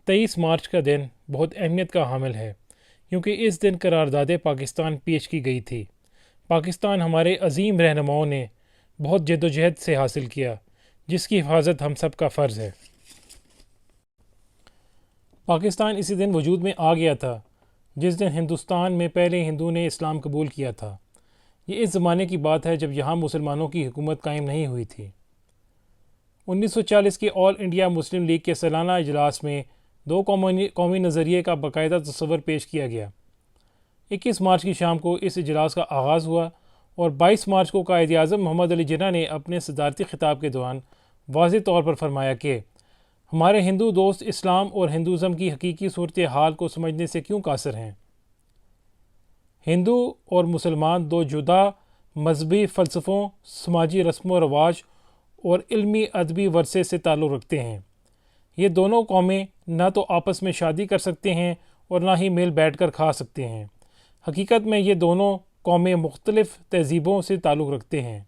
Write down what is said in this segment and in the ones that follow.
23 मार्च का दिन बहुत अहमियत का हामिल है क्योंकि इस दिन करारदाद पाकिस्तान पेश की गई थी। पाकिस्तान हमारे अजीम रहनुमाओं ने बहुत जद्दोजहद से हासिल किया, जिसकी हिफाजत हम सब का फ़र्ज़ है। पाकिस्तान इसी दिन वजूद में आ गया था जिस दिन हिंदुस्तान में पहले हिंदू ने इस्लाम कबूल किया था। ये इस ज़माने की बात है जब यहाँ मुसलमानों की हुकूमत कायम नहीं हुई थी। 1940 के ऑल इंडिया मुस्लिम लीग के सालाना इजलास में दो कौमी नज़रिए का बाकायदा तस्वर पेश किया गया। 21 मार्च की शाम को इस इजलास का आगाज़ हुआ और 22 मार्च को कायद आज़म मोहम्मद अली जिन्ना ने अपने सदारती खिताब के दौरान वाज़ेह तौर पर फरमाया कि हमारे हिंदू दोस्त इस्लाम और हिंदुज़म की हकीकी सूरत हाल को समझने से क्यों कासिर हैं। हिंदू और मुसलमान दो जुदा मजहबी फ़लसफ़ों, समाजी रस्म व रवाज और इल्मी अदबी वर्से से ताल्लुक़ रखते हैं। ये दोनों कौमें ना तो आपस में शादी कर सकते हैं और ना ही मिल बैठ कर खा सकते हैं। हकीकत में ये दोनों कौमें मुख्तलिफ़ तहज़ीबों से ताल्लुक़ रखते हैं।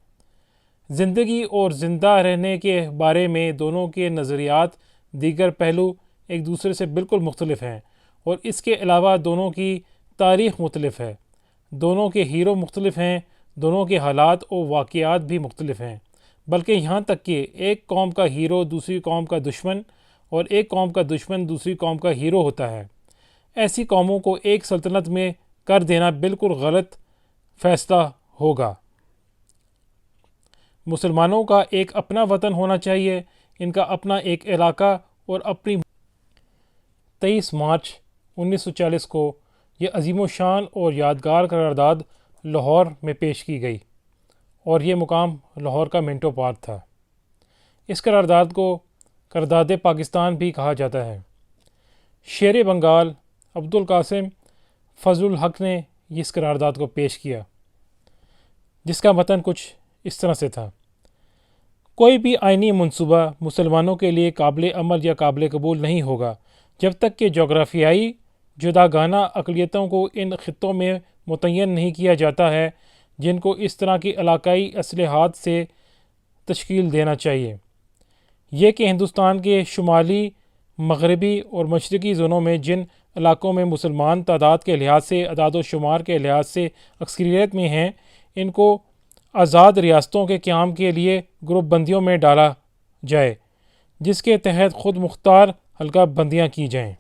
ज़िंदगी और ज़िंदा रहने के बारे में दोनों के नज़रियात, दीगर पहलू एक दूसरे से बिल्कुल मुख्तलिफ़ हैं और इसके अलावा दोनों की तारीख़ मुख्तलिफ़ है। दोनों के हीरो मुख्तलिफ़ हैं, दोनों के हालात और वाक़यात भी मुख्तलिफ़ हैं, बल्कि यहाँ तक कि एक कौम का हीरो दूसरी कौम का दुश्मन और एक कौम का दुश्मन दूसरी कौम का हीरो होता है। ऐसी कौमों को एक सल्तनत में कर देना बिल्कुल गलत फ़ैसला होगा। मुसलमानों का एक अपना वतन होना चाहिए, इनका अपना एक इलाका और अपनी। 23 मार्च 1940 को यह अजीम शान और यादगार करारदाद लाहौर में पेश की गई और ये मुकाम लाहौर का मिंटो पार्क था। इस करारदाद को करारदाद पाकिस्तान भी कहा जाता है। शेर बंगाल अब्दुल कासिम फजलुल हक ने इस करारदाद को पेश किया, जिसका मतन कुछ इस तरह से था। कोई भी आइनी मनसूबा मुसलमानों के लिए काबिल अमल या काबिल कबूल नहीं होगा जब तक कि जोग्राफियाई जुदागाना अक़लियतों को इन ख़ित्तों में मुतय्यन नहीं किया जाता है जिनको इस तरह की इलाकाई असलहात से तश्कील देना चाहिए। यह कि हिंदुस्तान के शुमाली, मगरबी और मशरक़ी ज़ोनों में जिन इलाकों में मुसलमान तादाद के लिहाज से, अदाद व शुमार के लिहाज से अक्सरियत में हैं, इनको आज़ाद रियासतों के क़याम के लिए ग्रुप बंदियों में डाला जाए, जिसके तहत ख़ुद मुख्तार हल्का बंदियाँ की जाएँ।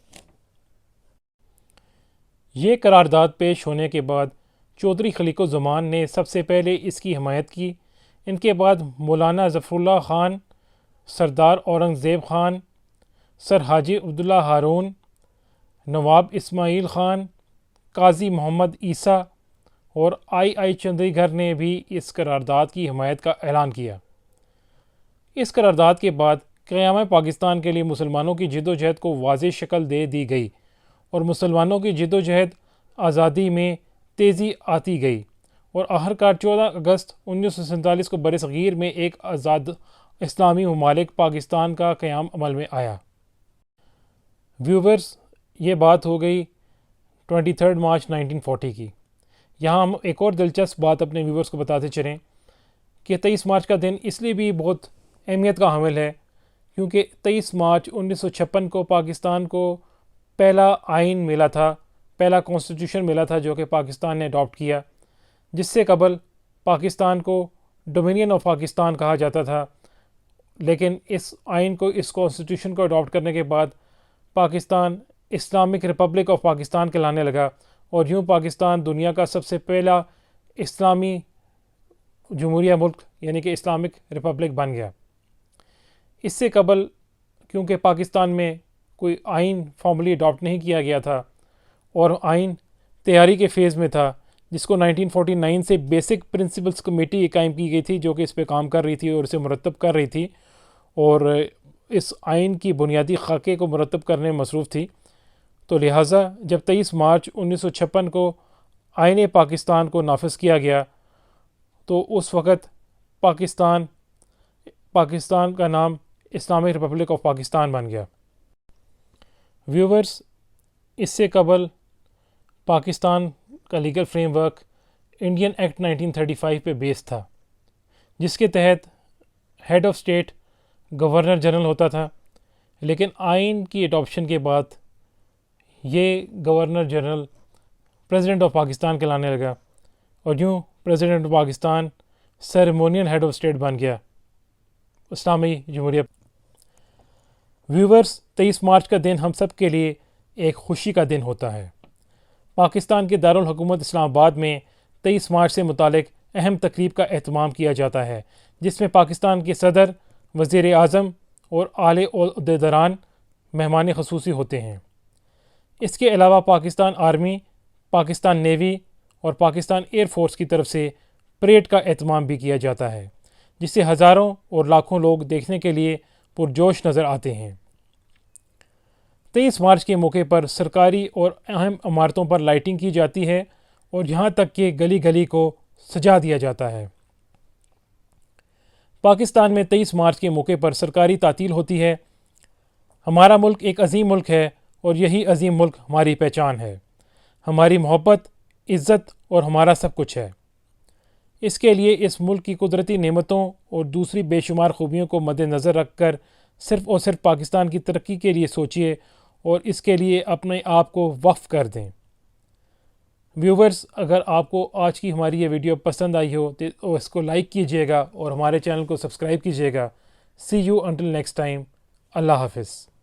ये करारदाद पेश होने के बाद चौधरी खलीक़ुज़्ज़मान ने सबसे पहले इसकी हमायत की। इनके बाद मौलाना ज़फ़रुल्लाह ख़ान, सरदार औरंगज़ेब ख़ान, सर हाजी अब्दुल्ला हारून, नवाब इस्माइल ख़ान, काजी मोहम्मद ईसा और आई चंडीगढ़ ने भी इस करारदाद की हमायत का ऐलान किया। इस करारदाद के बाद क़याम पाकिस्तान के लिए मुसलमानों की जद्दोजहद को वाज़ेह शक्ल दे दी गई और मुसलमानों की जद्दोजहद आज़ादी में तेज़ी आती गई और आखिरकार 14 अगस्त 1947 को बरसग़ीर में एक आज़ाद इस्लामी ममालिक पाकिस्तान का क़याम अमल में आया। व्यूवर्स, ये बात हो गई 23 मार्च 1940 की। यहाँ हम एक और दिलचस्प बात अपने व्यूवर्स को बताते चलें कि 23 मार्च का दिन इसलिए भी बहुत अहमियत का हामिल है क्योंकि 23 मार्च 1956 को पाकिस्तान को पहला आइन मिला था, पहला कॉन्स्टिट्यूशन मिला था जो कि पाकिस्तान ने अडॉप्ट किया, जिससे कबल पाकिस्तान को डोमिनियन ऑफ पाकिस्तान कहा जाता था। लेकिन इस आइन को, इस कॉन्स्टिट्यूशन को अडॉप्ट करने के बाद Pakistan Islamic Republic of Pakistan कहलाने लगा और यूँ पाकिस्तान दुनिया का सबसे पहला इस्लामी जमहूरिया मुल्क यानी कि इस्लामिक रिपब्लिक बन गया। इससे कबल क्योंकि पाकिस्तान में कोई आइन फॉर्मली अडॉप्ट नहीं किया गया था और आइन तैयारी के फ़ेज़ में था, जिसको 1949 से बेसिक प्रिंसिपल्स कमेटी कायम की गई थी जो कि इस पे काम कर रही थी और इसे मुरतब कर रही थी और इस आइन की बुनियादी खाके को मुरतब करने में मसरूफ़ थी। तो लिहाजा जब 23 मार्च 1956 को आइन पाकिस्तान को नाफिज किया गया तो उस वक़्त पाकिस्तान का नाम इस्लामिक रिपब्लिक ऑफ पाकिस्तान बन गया। व्यूवर्स, इससे कबल पाकिस्तान का लीगल फ्रेमवर्क इंडियन एक्ट 1935 पे बेस था, जिसके तहत head of state governor general होता था, लेकिन आइन की अडॉप्शन के बाद ये governor general president of Pakistan कहलाने लगा और यूँ president of Pakistan ceremonial head of state बन गया इस्लामी जमहूरिया। व्यूवर्स, 23 मार्च का दिन हम सब के लिए एक खुशी का दिन होता है। पाकिस्तान के दारुल हुकूमत इस्लामाबाद में 23 मार्च से मुतालिक अहम तकरीब का एहतमाम किया जाता है, जिसमें पाकिस्तान के सदर, वज़ीर आज़म और आले ओहदेदारान मेहमान ख़ुसूसी होते हैं। इसके अलावा पाकिस्तान आर्मी, पाकिस्तान नेवी और पाकिस्तान एयर फोर्स की तरफ से परेड का एहतमाम भी किया जाता है, जिसे हज़ारों और लाखों लोग देखने के लिए पुरजोश नज़र आते हैं। 23 मार्च के मौके पर सरकारी और अहम इमारतों पर लाइटिंग की जाती है और यहाँ तक कि गली गली को सजा दिया जाता है। पाकिस्तान में 23 मार्च के मौके पर सरकारी तातील होती है। हमारा मुल्क एक अजीम मुल्क है और यही अजीम मुल्क हमारी पहचान है, हमारी मोहब्बत, इज़्ज़त और हमारा सब कुछ है। इसके लिए इस मुल्क की कुदरती नेमतों और दूसरी बेशुमार खूबियों को मद्देनज़र रख कर सिर्फ़ और सिर्फ पाकिस्तान की तरक्की के लिए सोचिए और इसके लिए अपने आप को वक्फ़ कर दें। व्यूवर्स, अगर आपको आज की हमारी ये वीडियो पसंद आई हो तो इसको लाइक कीजिएगा और हमारे चैनल को सब्सक्राइब कीजिएगा। सी यू अंटिल नेक्स्ट टाइम। अल्लाह हाफ़िज़।